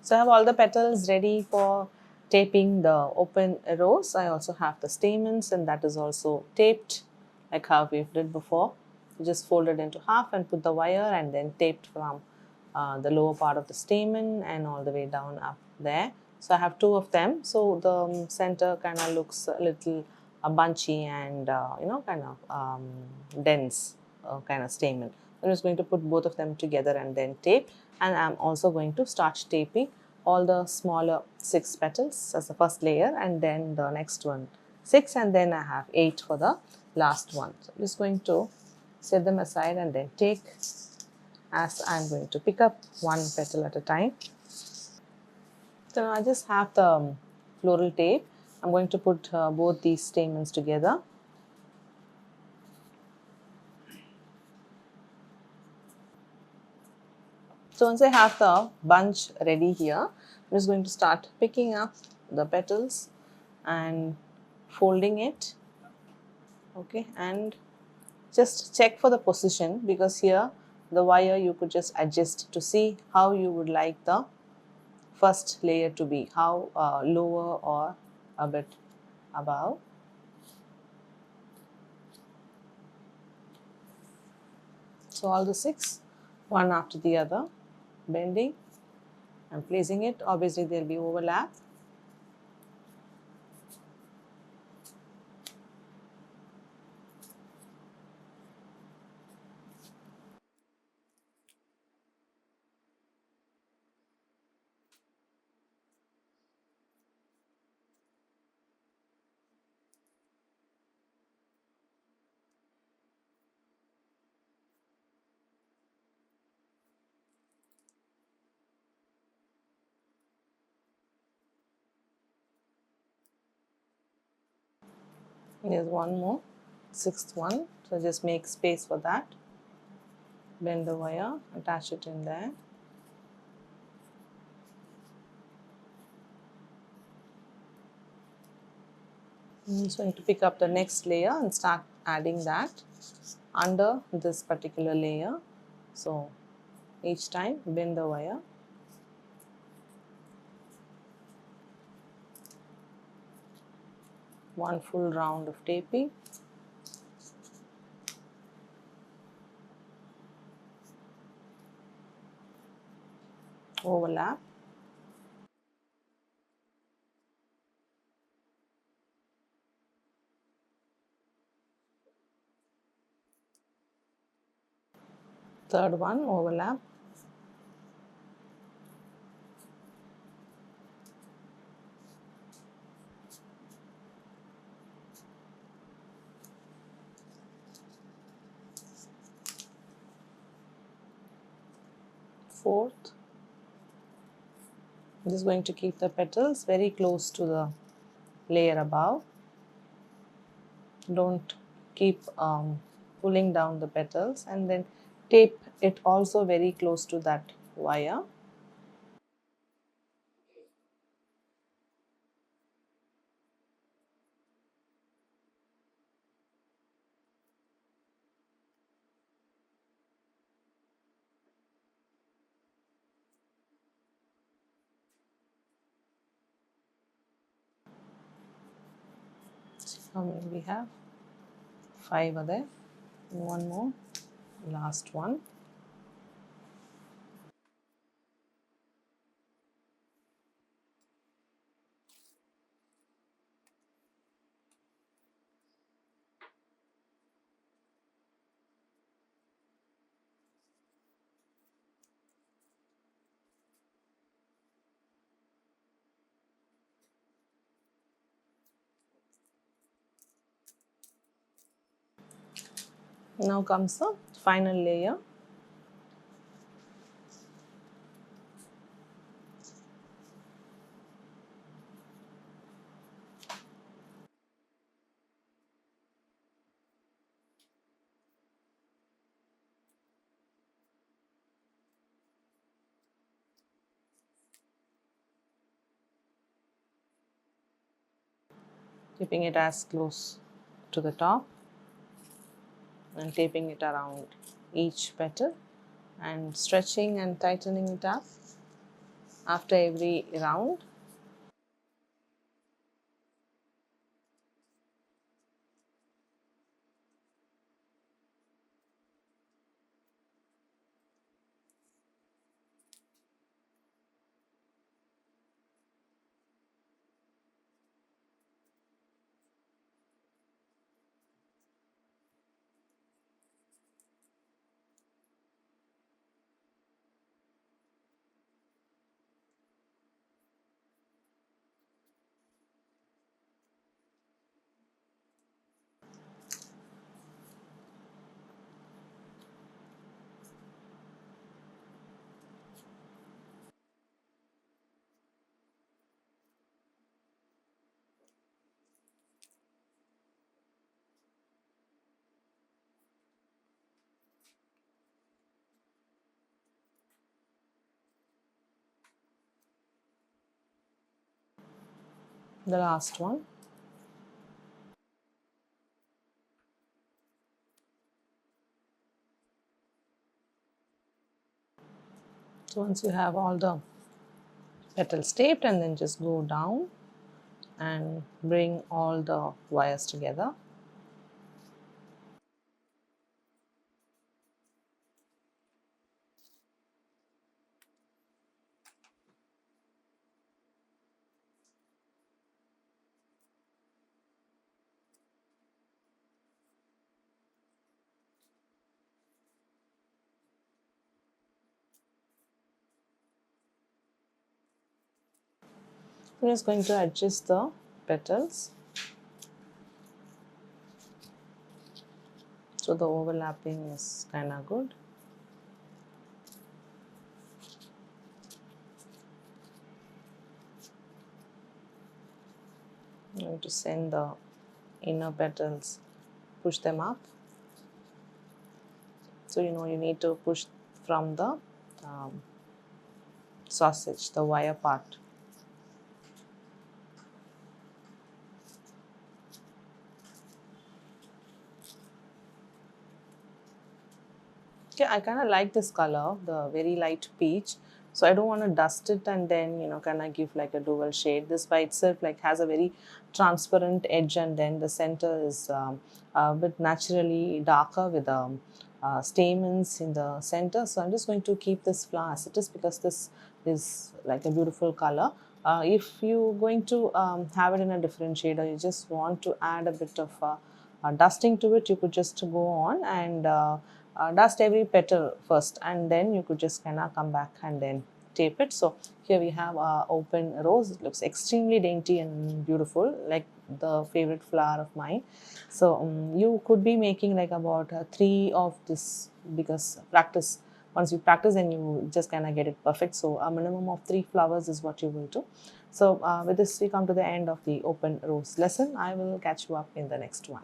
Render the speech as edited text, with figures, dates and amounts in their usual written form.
So I have all the petals ready for taping the open rose. I also have the stamens, and that is also taped like how we did before. You just fold it into half and put the wire, and then taped from the lower part of the stamen and all the way down up there. So I have two of them. So the center kind of looks a little bunchy and kind of dense kind of stamen. I'm just going to put both of them together and then tape, and I'm also going to start taping all the smaller 6 petals as the first layer, and then the next one 6, and then I have 8 for the last one. So I'm just going to set them aside and then take, as I'm going to pick up one petal at a time. So now I just have the floral tape. I'm going to put both these stamens together. So once I have the bunch ready here, I'm just going to start picking up the petals and folding it. Okay, and just check for the position, because here the wire you could just adjust to see how you would like the first layer to be, how lower or a bit above. So all the 6, one after the other, bending and placing it. Obviously there will be overlap. There's one more, 6th one. So just make space for that. Bend the wire, attach it in there. I'm just going to pick up the next layer and start adding that under this particular layer. So each time bend the wire. One full round of taping. Overlap. Third one, overlap. Fourth. I'm just going to keep the petals very close to the layer above. Don't keep pulling down the petals, and then tape it also very close to that wire. How many we have? 5 are there. One more, last one. Now comes the final layer. Keeping it as close to the top and taping it around each petal and stretching and tightening it up. after every round. The last one. So once you have all the petals taped, and then just go down and bring all the wires together. I'm just going to adjust the petals so the overlapping is kind of good. I'm going to send the inner petals, push them up. So you need to push from the um, sausage, the wire part. Yeah, I kind of like this color, the very light peach. So I don't want to dust it and then kind of give like a dual shade. This by itself like has a very transparent edge, and then the center is a bit naturally darker with stamens in the center. So I'm just going to keep this flower as it is because this is like a beautiful color. If you're going to have it in a different shade, or you just want to add a bit of dusting to it, you could just go on and dust every petal first, and then you could just kind of come back and then tape it. So here we have our open rose. It looks extremely dainty and beautiful, like the favorite flower of mine. So you could be making like about three of this, because practice, once you practice and you just kind of get it perfect. So a minimum of 3 flowers is what you will do. So with this we come to the end of the open rose lesson. I will catch you up in the next one.